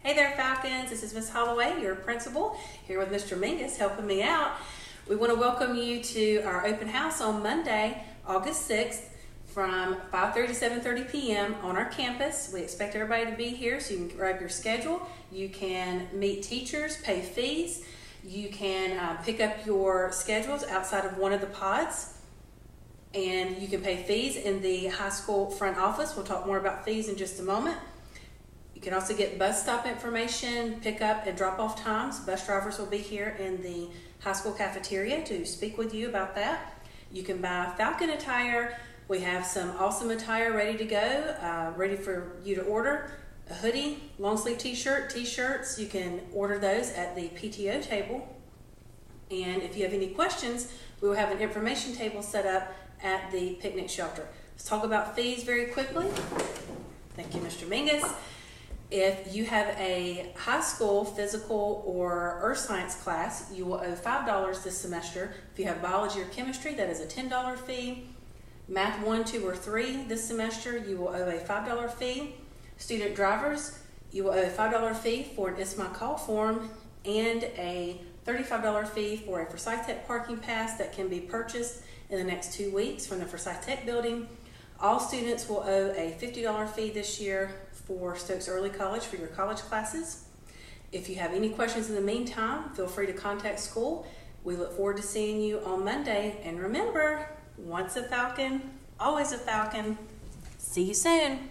Hey there, Falcons. This is Miss Holloway, your principal, here with Mr. Mingus helping me out. We want to welcome you to our open house on Monday, August 6th from 5:30 to 7:30 p.m. on our campus. We expect everybody to be here so you can grab your schedule. You can meet teachers, pay fees. You can pick up your schedules outside of one of the pods. And you can pay fees in the high school front office. We'll talk more about fees in just a moment. You can also get bus stop information, pick up and drop off times. Bus drivers will be here in the high school cafeteria to speak with you about that. You can buy Falcon attire. We have some awesome attire ready to go, ready for you to order. A hoodie, long sleeve t-shirt, t-shirts. You can order those at the PTO table. And if you have any questions, we will have an information table set up at the picnic shelter. Let's talk about fees very quickly. Thank you, Mr. Mingus. If you have a high school physical or earth science class, you will owe $5 this semester. If you have biology or chemistry, that is a $10 fee. Math 1, 2, or 3 this semester, you will owe a $5 fee. Student drivers, you will owe a $5 fee for an It's My Call form and a $35 fee for a Forsyth Tech parking pass that can be purchased in the next 2 weeks from the Forsyth Tech building. All students will owe a $50 fee this year for Stokes Early College for your college classes. If you have any questions in the meantime, feel free to contact school. We look forward to seeing you on Monday. And remember, once a Falcon, always a Falcon. See you soon.